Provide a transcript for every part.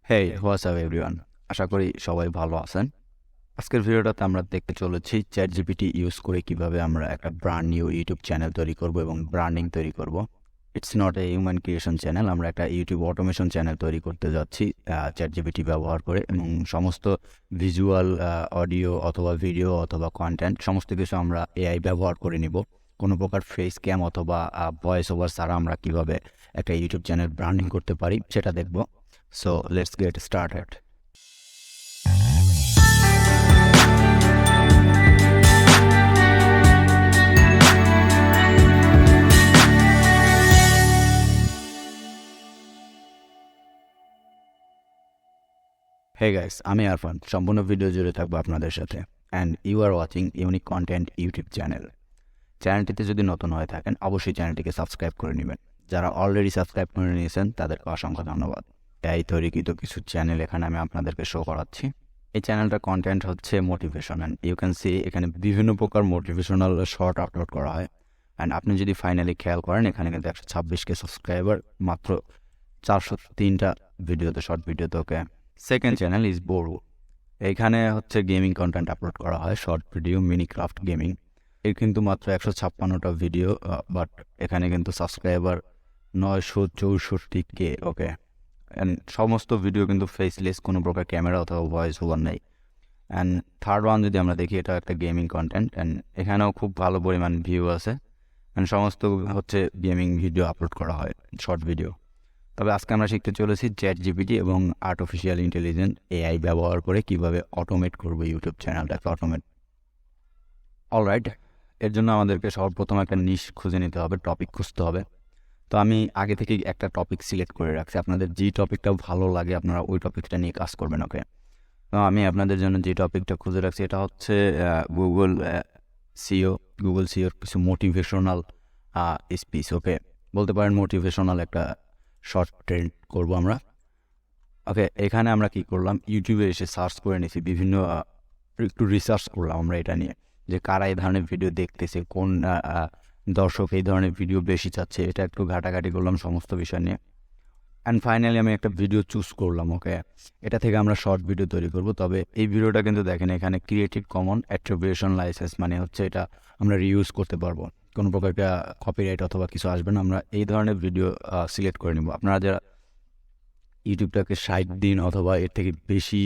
হেই what's up everyone, আশা করি সবাই ভালো আছেন। আজকের ভিডিওটাতে আমরা দেখতে চলেছি চ্যাট জিপিটি ইউজ করে কিভাবে আমরা একটা ব্র্যান্ড নিউ ইউটিউব চ্যানেল তৈরি করব এবং ব্র্যান্ডিং তৈরি করব। It's not a human creation channel, আমরা একটা ইউটিউব অটোমেশন চ্যানেল তৈরি করতে যাচ্ছি চ্যাট জিপিটি ব্যবহার করে, এবং সমস্ত ভিজুয়াল, অডিও অথবা ভিডিও অথবা কন্টেন্ট সমস্ত কিছু আমরা এআই ব্যবহার করে নিব। কোনো প্রকার ফেস ক্যাম অথবা ভয়েস ওভার ছাড়া আমরা কিভাবে একটা ইউটিউব চ্যানেল ব্র্যান্ডিং করতে পারি সেটা দেখব। So let's get started. Hey guys, আমি আরফান, সম্পূর্ণ ভিডিও জুড়ে থাকবো আপনাদের সাথে। And you are watching unique content YouTube channel. চ্যানেলটিতে যদি নতুন হয়ে থাকেন অবশ্যই চ্যানেলটিকে সাবস্ক্রাইব করে নেবেন। যারা অলরেডি সাবস্ক্রাইব করে নিয়েছেন তাদেরকে অসংখ্য ধন্যবাদ। এই তৈরিকৃত কিছু চ্যানেল এখানে আমি আপনাদেরকে শো করাচ্ছি। এই চ্যানেলটার কন্টেন্ট হচ্ছে মোটিভেশনাল। ইউ ক্যান সি এখানে বিভিন্ন প্রকার মোটিভেশনাল শর্ট আপলোড করা হয়। অ্যান্ড আপনি যদি ফাইনালি খেয়াল করেন, এখানে কিন্তু 126K সাবস্ক্রাইবার, মাত্র 403টা ভিডিওতে, শর্ট ভিডিওতে। ওকে, সেকেন্ড চ্যানেল ইজ বোরো। এইখানে হচ্ছে গেমিং কন্টেন্ট আপলোড করা হয়, short video, mini craft gaming. এর কিন্তু মাত্র 156টা ভিডিও, বাট এখানে কিন্তু সাবস্ক্রাইবার 964K। ওকে, অ্যান্ড সমস্ত ভিডিও কিন্তু ফেসলেস, কোনো প্রকার ক্যামেরা অথবা ভয়েস ওভার নেই। অ্যান্ড থার্ড ওয়ান যদি আমরা দেখি, এটা একটা গেমিং কন্টেন্ট, অ্যান্ড এখানেও খুব ভালো পরিমাণ ভিউ আছে। অ্যান্ড সমস্ত হচ্ছে গেমিং ভিডিও আপলোড করা হয়, শর্ট ভিডিও। তবে আজকে আমরা শিখতে চলেছি চ্যাট জিপিটি এবং আর্টিফিশিয়াল ইন্টেলিজেন্স এআই ব্যবহার করে কিভাবে অটোমেট করবো ইউটিউব চ্যানেলটাকে অটোমেট। অলরাইট, এর জন্য আমাদেরকে সর্বপ্রথম একটা নিশ খুঁজে নিতে হবে, টপিক খুঁজতে হবে। তো আমি আগে থেকেই একটা টপিক সিলেক্ট করে রাখছি, আপনাদের যে টপিকটা ভালো লাগে আপনারা ওই টপিকটা নিয়ে কাজ করবেন। ওকে, তো আমি আপনাদের জন্য যে টপিকটা খুঁজে রাখছি এটা হচ্ছে গুগল সিওর কিছু মোটিভেশনাল স্পিচ। ওকে, বলতে পারেন মোটিভেশনাল একটা শর্ট ট্রেন্ড করব আমরা। ওকে, এখানে আমরা কি করলাম, ইউটিউবে এসে সার্চ করে নিয়েছি, বিভিন্ন একটু রিসার্চ করলাম আমরা এটা নিয়ে, যে কারা এই ধরনের ভিডিও দেখতেছে, কোন দর্শক এই ধরনের ভিডিও বেশি চাচ্ছে, এটা একটু ঘাটাঘাটি করলাম সমস্ত বিষয় নিয়ে। অ্যান্ড ফাইনালি আমি একটা ভিডিও চুজ করলাম। ওকে, এটা থেকে আমরা শর্ট ভিডিও তৈরি করব। তবে এই ভিডিওটা কিন্তু দেখেন, এখানে ক্রিয়েটিভ কমন অ্যাট্রিবিউশন লাইসেন্স, মানে হচ্ছে এটা আমরা রিউজ করতে পারবো, কোনো প্রকার কপিরাইট অথবা কিছু আসবে না। আমরা এই ধরনের ভিডিও সিলেক্ট করে নেব। আপনারা যারা ইউটিউবটাকে 60 দিন অথবা এর থেকে বেশি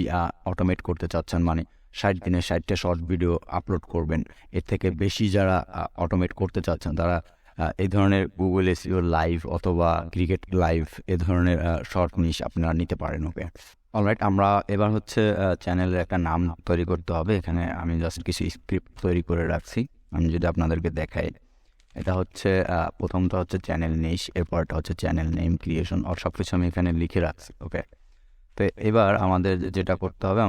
অটোমেট করতে চাচ্ছেন, মানে 60 দিনে 60টা শর্ট ভিডিও আপলোড করবেন, এর থেকে বেশি যারা অটোমেট করতে চাচ্ছেন তারা এই ধরনের গুগল এসইও লাইভ অথবা ক্রিকেট লাইভ এ ধরনের শর্ট নিশ আপনারা নিতে পারেন। ওকে, অলরাইট, আমরা এবার হচ্ছে চ্যানেলের একটা নাম তৈরি করতে হবে। এখানে আমি জাস্ট কিছু স্ক্রিপ্ট তৈরি করে রাখছি, আমি যদি আপনাদেরকে দেখাই। এটা হচ্ছে প্রথমটা হচ্ছে চ্যানেল নিশ, এরপরটা হচ্ছে চ্যানেল নেম, ক্রিয়েশন, আর সব কিছু আমি এখানে লিখে রাখছি। ওকে, তো এবার আমাদের যেটা করতে হবে,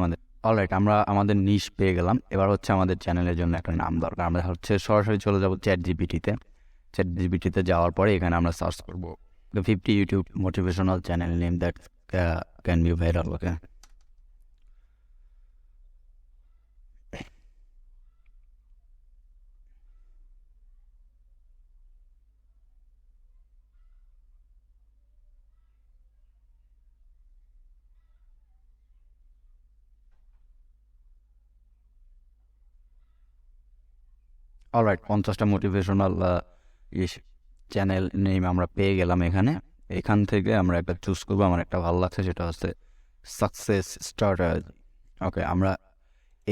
অলরাইট, আমরা আমাদের নিশ পেয়ে গেলাম। এবার হচ্ছে আমাদের চ্যানেলের জন্য একটা নাম দরকার। আমরা হচ্ছে সরাসরি চলে যাব চ্যাট জিপিটিতে যাওয়ার পরে এখানে আমরা সার্চ করবো 50 YouTube motivational channel name that can be viral. Okay, alright, 50টা মোটিভেশনাল চ্যানেল নেম আমরা পেয়ে গেলাম। এখান থেকে আমরা একটা চুজ করবো, আমার একটা ভালো লাগছে, সেটা হচ্ছে সাকসেস স্ট্র্যাটেজি। ওকে, আমরা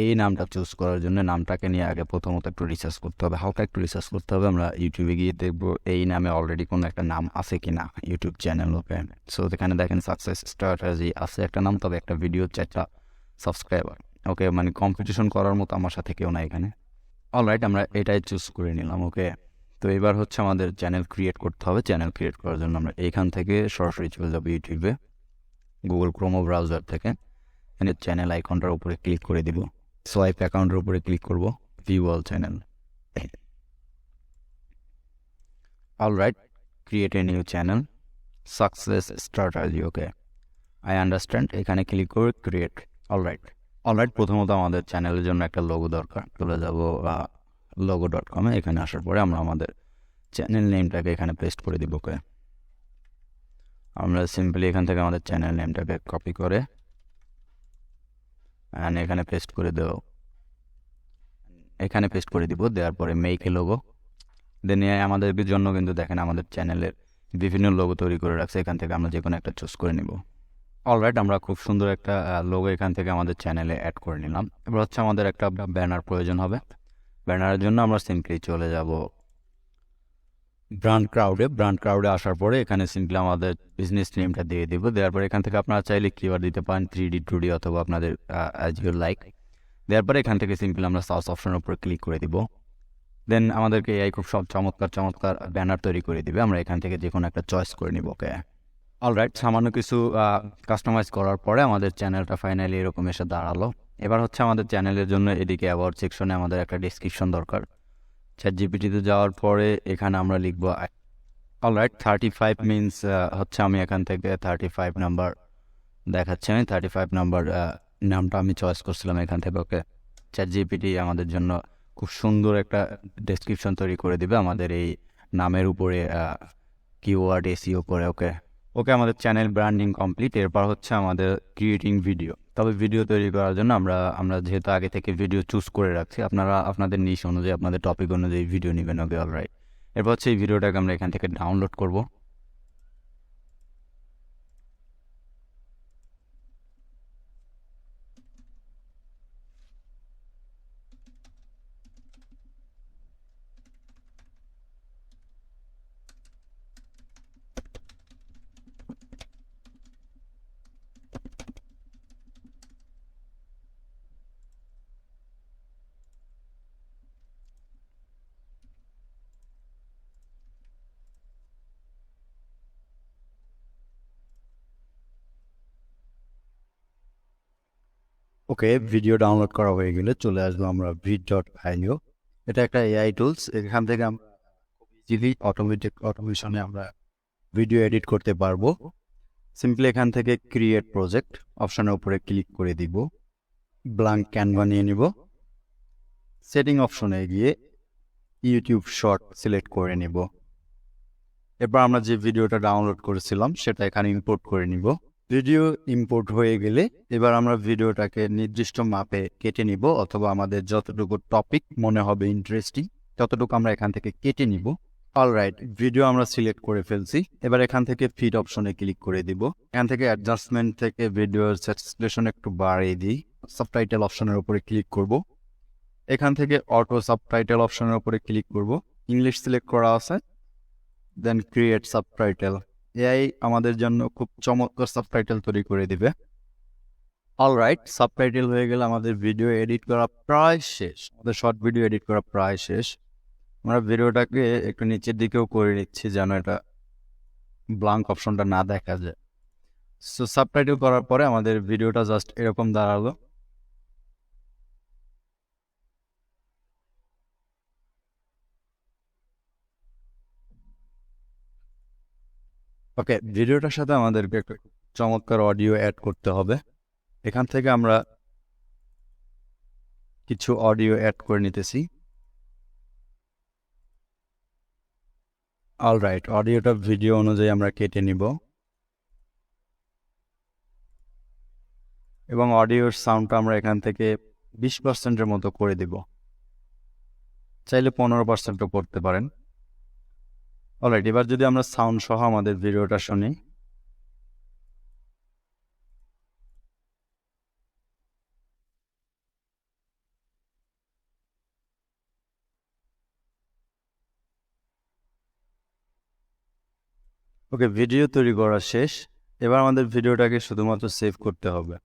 এই নামটা চুজ করার জন্য নামটাকে নিয়ে আগে প্রথমত একটু রিসার্চ করতে হবে, হালকা একটু রিসার্চ করতে হবে। আমরা ইউটিউবে গিয়ে দেখবো এই নামে অলরেডি কোনো একটা নাম আছে কি না ইউটিউব চ্যানেল। ওকে, সো এখানে দেখেন সাকসেস স্ট্র্যাটেজি আছে একটা নাম, তবে একটা ভিডিও 4টা সাবস্ক্রাইবার। ওকে, মানে কম্পিটিশন করার মতো আমার সাথে কেউ না এখানে। অলরাইট, আমরা এটাই চুজ করে নিলাম। ওকে, তো এবার হচ্ছে আমাদের চ্যানেল ক্রিয়েট করতে হবে। চ্যানেল ক্রিয়েট করার জন্য আমরা এইখান থেকে সরাসরি চলে যাবো ইউটিউবে, গুগল ক্রোম ব্রাউজার থেকে এখানে চ্যানেল আইকনটার উপরে ক্লিক করে দিব, সোয়াইপ অ্যাকাউন্টের উপরে ক্লিক করব, view all channel. Alright, create a new channel, success strategy. Okay, I understand, এখানে ক্লিক করে ক্রিয়েট। অলরাইট, প্রথমত আমাদের চ্যানেলের জন্য একটা লোগো দরকার। চলে যাব logo.com-এ। এখানে আসার পরে আমরা আমাদের চ্যানেল নেমটাকে এখানে পেস্ট করে দিব। ওকে, আমরা সিম্পলি এখান থেকে আমাদের চ্যানেল নেমটাকে কপি করে অ্যান্ড এখানে পেস্ট করে দেবো, এখানে পেস্ট করে দিব। দেওয়ার পরে মেক এ লোগো, দেন আমাদের জন্য কিন্তু দেখেন আমাদের চ্যানেলের বিভিন্ন লোগো তৈরি করে রাখছে। এখান থেকে আমরা যে কোনো একটা চুজ করে নিব। অলরাইট, আমরা খুব সুন্দর একটা লোগো এখান থেকে আমাদের চ্যানেলে অ্যাড করে নিলাম। এবার হচ্ছে আমাদের একটা ব্যানার প্রয়োজন হবে। ব্যানারের জন্য আমরা সিম্পলি চলে যাব ব্র্যান্ড ক্রাউডে আসার পরে এখানে সিম্পলি আমাদের বিজনেস নেমটা দিয়ে দিব। দেওয়ার পরে এখান থেকে আপনারা চাইলে কিওয়ার্ড দিতে পারেন 3D 2D অথবা আপনাদের অ্যাজ ইউর লাইক। দেওয়ার পরে এখান থেকে সিম্পলি আমরা সার্চ অপশনের উপর ক্লিক করে দিব। দেন আমাদেরকে এআই খুব সব চমৎকার ব্যানার তৈরি করে দিবে। আমরা এখান থেকে যে কোনো একটা চয়েস করে নিব। ওকে, অলরাইট, সামান্য কিছু কাস্টমাইজ করার পরে আমাদের চ্যানেলটা ফাইনালি এরকম এসে দাঁড়ালো। এবার হচ্ছে আমাদের চ্যানেলের জন্য এদিকে অ্যাবাউট সেকশনে আমাদের একটা ডেসক্রিপশন দরকার। চ্যাট জিপিটিতে যাওয়ার পরে এখানে আমরা লিখব অলরাইট 35 মিনস হচ্ছে আমি এখান থেকে 35 নাম্বার দেখাচ্ছি। আমি 35 নাম্বার নামটা আমি চয়েস করছিলাম এখান থেকে। ওকে, চ্যাট জিপিটি আমাদের জন্য খুব সুন্দর একটা ডেসক্রিপশন তৈরি করে দিবে আমাদের এই নামের উপরে কিওয়ার্ড এসইও করে। ওকে, আমাদের চ্যানেল ব্র্যান্ডিং কমপ্লিট। এরপর হচ্ছে আমাদের ক্রিয়েটিং ভিডিও। তবে ভিডিও তৈরি করার জন্য আমরা যেহেতু আগে থেকে ভিডিও চুজ করে রাখছি, আপনারা আপনাদের নিশ অনুযায়ী আপনাদের টপিক অনুযায়ী ভিডিও নেবেন। ওকে, অলরাইট, এরপর হচ্ছে এই ভিডিওটাকে আমরা এখান থেকে ডাউনলোড করব। ওকে, ভিডিও ডাউনলোড করা হয়ে গেলে চলে আসবো আমরা vid.io। এটা একটা এআই টুলস। এখান থেকে আমরা ইজিলি অটোমেশনে আমরা ভিডিও এডিট করতে পারবো। সিম্পলি এখান থেকে ক্রিয়েট প্রজেক্ট অপশনের উপরে ক্লিক করে দিব। ব্ল্যাঙ্ক ক্যানভা নিয়ে নিব। সেটিং অপশনে গিয়ে ইউটিউব শর্ট সিলেক্ট করে নিব। এরপর আমরা যে ভিডিওটা ডাউনলোড করেছিলাম সেটা এখানে ইম্পোর্ট করে নিব। ভিডিও ইম্পোর্ট হয়ে গেলে এবার আমরা ভিডিওটাকে নির্দিষ্ট মাপে কেটে নিব, অথবা আমাদের যতটুকু টপিক মনে হবে ইন্টারেস্টিং ততটুকু আমরা এখান থেকে কেটে নিব। অলরাইট, ভিডিও আমরা সিলেক্ট করে ফেলছি। এবার এখান থেকে ফিড অপশনে ক্লিক করে দিব। এখান থেকে অ্যাডজাস্টমেন্ট থেকে ভিডিওর স্যাচুরেশন একটু বাড়িয়ে দিই। সাবটাইটেল অপশনের উপরে ক্লিক করব। এখান থেকে অটো সাবটাইটেল অপশনের উপরে ক্লিক করব। ইংলিশ সিলেক্ট করা আছে, দেন ক্রিয়েট সাবটাইটেল। এআই আমাদের জন্য খুব চমৎকার সাবটাইটেল তৈরি করে দিবে। অলরাইট, সাবটাইটেল হয়ে গেলে আমাদের ভিডিও এডিট করা প্রায় শেষ। আমাদের শর্ট ভিডিও এডিট করা প্রায় শেষ। আমরা ভিডিওটাকে একটু নিচের দিকেও করে নিচ্ছি যেন এটা ব্ল্যাঙ্ক অপশনটা না দেখা যায়। সো সাবটাইটেল করার পরে আমাদের ভিডিওটা জাস্ট এরকম দাঁড়ালো। ওকে, ভিডিওটার সাথে আমাদেরকে একটা চমৎকার অডিও অ্যাড করতে হবে। এখান থেকে আমরা কিছু অডিও অ্যাড করে নিতেছি। অলরাইট, অডিওটা ভিডিও অনুযায়ী আমরা কেটে নিব এবং অডিওর সাউন্ডটা আমরা এখান থেকে 20%-এর মতো করে দিব। চাইলে 15%ও করতে পারেন। অলরাইট, এবার যদি আমরা সাউন্ড সহ আমাদের ভিডিওটা শুনি। ওকে, ভিডিও তৈরি করা শেষ। এবার আমাদের ভিডিওটাকে শুধুমাত্র সেভ করতে হবে।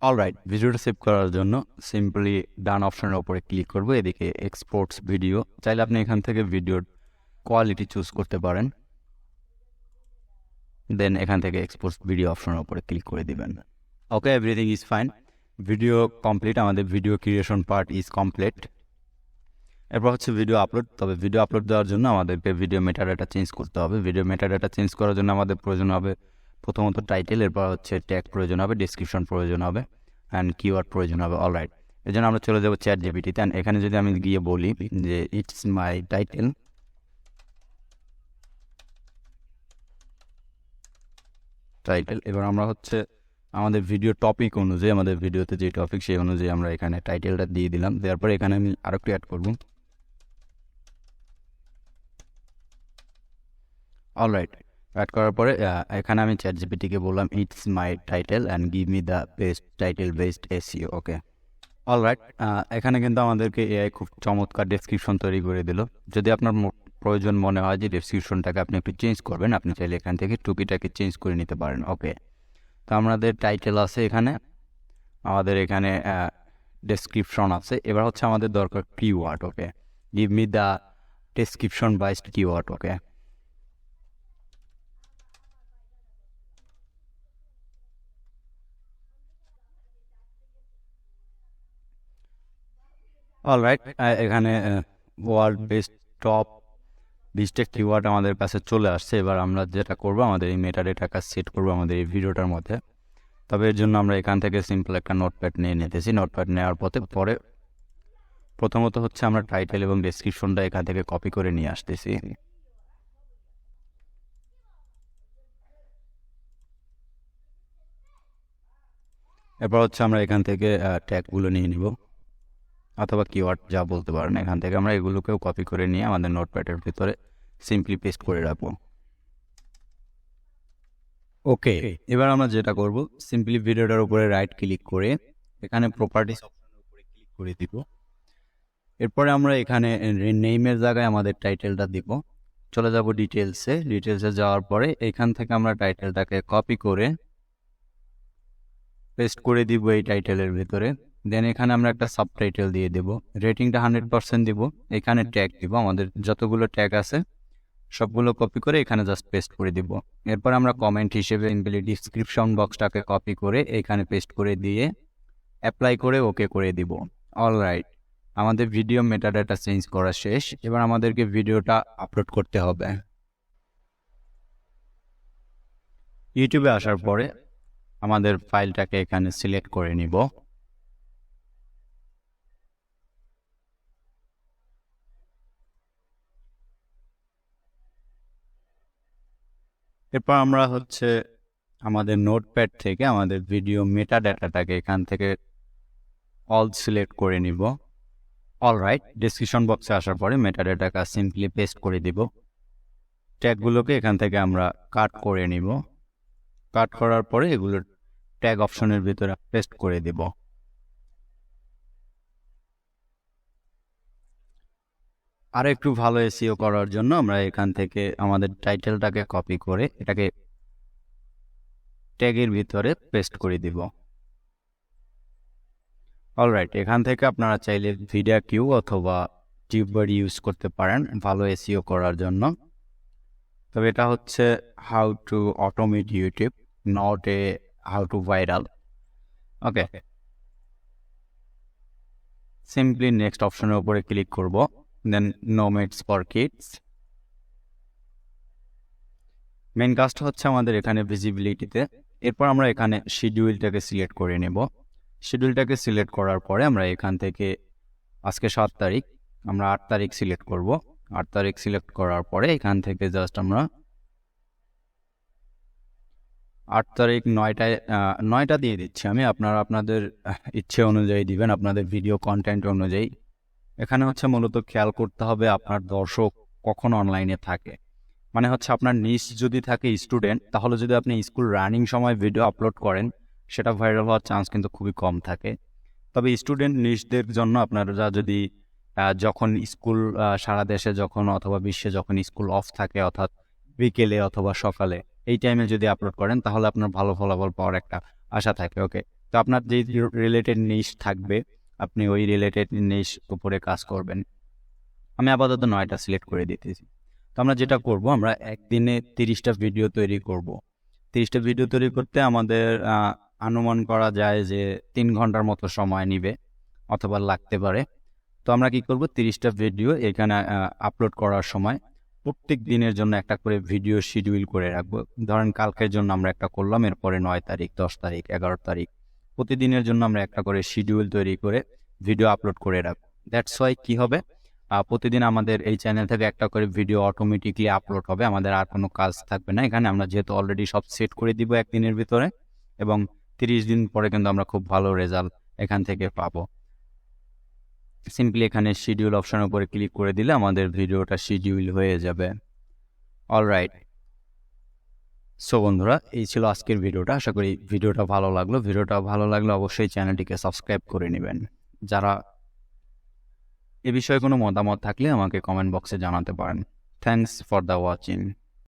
অলরাইট, ভিডিওটা সেভ করার জন্য সিম্পলি ডান অপশনের উপরে ক্লিক করব। এদিকে এক্সপোর্টস ভিডিও, চাইলে আপনি এখান থেকে ভিডিওর কোয়ালিটি চুজ করতে পারেন। দেন এখান থেকে এক্সপোর্টস ভিডিও অপশনের উপরে ক্লিক করে দিবেন। Okay, everything is fine. Video complete, আমাদের video creation part is complete. এরপর হচ্ছে ভিডিও আপলোড। তবে ভিডিও আপলোড দেওয়ার জন্য আমাদেরকে ভিডিও মেটাডাটা চেঞ্জ করতে হবে। ভিডিও মেটাডাটা চেঞ্জ করার জন্য আমাদের প্রয়োজন হবে প্রথমত টাইটেল, এরপর হচ্ছে ট্যাগ প্রয়োজন হবে, ডেসক্রিপশন প্রয়োজন হবে, অ্যান্ড কিওয়ার্ড প্রয়োজন হবে। অলরাইট, এই জন্য আমরা চলে যাবো চ্যাট জিপিটিতে। অ্যান্ড এখানে যদি আমি গিয়ে বলি যে ইটস মাই টাইটেল, টাইটেল। এবার আমরা হচ্ছে আমাদের ভিডিও টপিক অনুযায়ী, আমাদের ভিডিওতে যে টপিক সেই অনুযায়ী আমরা এখানে টাইটেলটা দিয়ে দিলাম। দেওয়ার পরে এখানে আমি আরেকটু অ্যাড করব। অলরাইট, অ্যাড করার পরে এখানে আমি চ্যাট জিপিটিকে বললাম it's my title and give me the best title best SEO. Okay, alright, এখানে কিন্তু আমাদেরকে এআই খুব চমৎকার ডেসক্রিপশন তৈরি করে দিল। যদি আপনার প্রয়োজন মনে হয় যে ডেসক্রিপশনটাকে আপনি একটু চেঞ্জ করবেন, আপনি চাইলে এখান থেকে টুকিটাকে চেঞ্জ করে নিতে পারেন। ওকে, তো আমাদের টাইটেল আছে, এখানে আমাদের এখানে ডেসক্রিপশন আছে। এবার হচ্ছে আমাদের দরকার keyword. Okay, give me the description best keyword. Okay, alright, এখানে ওয়ার্ল্ড বেস্ট টপ 20টা কিওয়ার্ড আমাদের কাছে চলে আসছে। এবার আমরা যেটা করব, আমাদের এই মেটাডেটা কাজ সেট করব আমাদের এই ভিডিওটার মধ্যে। তবে এর জন্য আমরা এখান থেকে সিম্পল একটা নোটপ্যাড নিয়ে নিতেছি। নোটপ্যাড নেওয়ার পরে প্রথমত হচ্ছে আমরা টাইটেল এবং ডেসক্রিপশনটা এখান থেকে কপি করে নিয়ে আসতেছি। এরপর হচ্ছে আমরা এখান থেকে ট্যাগগুলো নিয়ে নিব, অথবা কিওয়ার্ড যা বলতে পারেন। এখান থেকে আমরা এগুলোকেও কপি করে নিয়ে আমাদের নোটপ্যাডের ভিতরে সিম্পলি পেস্ট করে রাখবো। ওকে, এবার আমরা যেটা করব, সিম্পলি ভিডিওটার উপরে রাইট ক্লিক করে এখানে প্রপার্টিস অপশনের উপরে ক্লিক করে দিব। এরপরে আমরা এখানে নেইমের জায়গায় আমাদের টাইটেলটা দিব। চলে যাব ডিটেলসে যাওয়ার পরে এখান থেকে আমরা টাইটেলটাকে কপি করে পেস্ট করে দিব এই টাইটেলের ভিতরে। দেন এখানে আমরা একটা সাবটাইটেল দিয়ে দেব, রেটিংটা 100% দিব। এখানে ট্যাগ দিব, আমাদের যতগুলো ট্যাগ আছে সবগুলো কপি করে এখানে জাস্ট পেস্ট করে দিব। এরপর আমরা কমেন্ট হিসেবে ডিসক্রিপশন বক্সটাকে কপি করে এখানে পেস্ট করে দিয়ে অ্যাপ্লাই করে ওকে করে দিব। অলরাইট, আমাদের ভিডিও মেটাডাটা চেঞ্জ করা শেষ। এবার আমাদেরকে ভিডিওটা আপলোড করতে হবে। ইউটিউবে আসার পরে আমাদের ফাইলটাকে এখানে সিলেক্ট করে নিব। এরপর আমরা হচ্ছে আমাদের নোটপ্যাড থেকে আমাদের ভিডিও মেটাডাটাটাকে এখান থেকে অল সিলেক্ট করে নিব। অলরাইট, ডেসক্রিপশন বক্সে আসার পরে মেটাডাটাকে সিম্পলি পেস্ট করে দিব। ট্যাগগুলোকে এখান থেকে আমরা কাট করে নিব। কাট করার পরে এগুলোর ট্যাগ অপশনের ভিতরে পেস্ট করে দিব। আর একটু ভালো এসইও করার জন্য আমরা এখান থেকে আমাদের টাইটেলটাকে কপি করে এটাকে ট্যাগের ভিতরে পেস্ট করে দিব। অলরাইট, এখান থেকে আপনারা চাইলে ভিডিও কিউ অথবা টিউববার ইউজ করতে পারেন ভালো এসইও করার জন্য। তবে এটা হচ্ছে how to automate YouTube, not a how to viral. Okay, simply next অপশনের উপরে ক্লিক করব, then no made for kids. Main কাজটা হচ্ছে আমাদের এখানে ভিজিবিলিটিতে। এরপর আমরা এখানে শিডিউলটাকে সিলেক্ট করে নেব। শিডিউলটাকে সিলেক্ট করার পরে আমরা এখান থেকে আজকে 7 তারিখ, আমরা 8 তারিখ সিলেক্ট করব। 8 তারিখ সিলেক্ট করার পরে এখান থেকে জাস্ট আমরা 8 তারিখ 9টা দিয়ে দিচ্ছি আমি। আপনারা আপনাদের ইচ্ছে অনুযায়ী দিবেন, আপনাদের ভিডিও কন্টেন্ট অনুযায়ী। এখানে হচ্ছে মূলত খেয়াল করতে হবে আপনার দর্শক কখন অনলাইনে থাকে। মানে হচ্ছে আপনার নিশ যদি থাকে স্টুডেন্ট, তাহলে যদি আপনি স্কুল রানিং সময় ভিডিও আপলোড করেন সেটা ভাইরাল হওয়ার চান্স কিন্তু খুবই কম থাকে। তবে স্টুডেন্ট নিশদের জন্য আপনারা যদি যখন স্কুল সারা দেশে যখন অথবা বিশ্বে যখন স্কুল অফ থাকে, অর্থাৎ বিকেলে অথবা সকালে, এই টাইমে যদি আপলোড করেন তাহলে আপনার ভালো ফলাফল পাওয়ার একটা আশা থাকে। ওকে, তো আপনার যে রিলেটেড নিশ থাকবে আপনি ওই রিলেটেড নিশ উপরে কাজ করবেন। আমি আপাতত 9টা সিলেক্ট করে দিতেছি। তো আমরা যেটা করব, আমরা একদিনে 30টা ভিডিও তৈরি করব। 30টা ভিডিও তৈরি করতে আমাদের অনুমান করা যায় যে 3 ঘন্টার মতো সময় নেবে অথবা লাগতে পারে। তো আমরা কি করব, 30টা ভিডিও এখানে আপলোড করার সময় প্রত্যেক দিনের জন্য একটা করে ভিডিও শিডিউল করে রাখবো। ধরেন কালকের জন্য আমরা একটা করলাম, এরপরে 9 তারিখ, 10 তারিখ, 11 তারিখ, প্রতিদিনের জন্য আমরা একটা করে শিডিউল তৈরি করে ভিডিও আপলোড করে রাখবো। দ্যাটস ওয়াই কি হবে, প্রতিদিন আমাদের এই চ্যানেল থেকে একটা করে ভিডিও অটোমেটিকলি আপলোড হবে, আমাদের আর কোনো কাজ থাকবে না এখানে। আমরা যেহেতু অলরেডি সব সেট করে দিব একদিনের ভিতরে, এবং 30 দিন পরে কিন্তু আমরা খুব ভালো রেজাল্ট এখান থেকে পাবো। সিম্পলি এখানে শিডিউল অপশনের উপরে ক্লিক করে দিলে আমাদের ভিডিওটা শিডিউল হয়ে যাবে। অলরাইট, সো বন্ধুরা, এই ছিল আজকের ভিডিওটা। আশা করি ভিডিওটা ভালো লাগলো অবশ্যই চ্যানেলটিকে সাবস্ক্রাইব করে নেবেন। যারা এ বিষয়ে কোনো মতামত থাকলে আমাকে কমেন্ট বক্সে জানাতে পারেন। Thanks for the watching.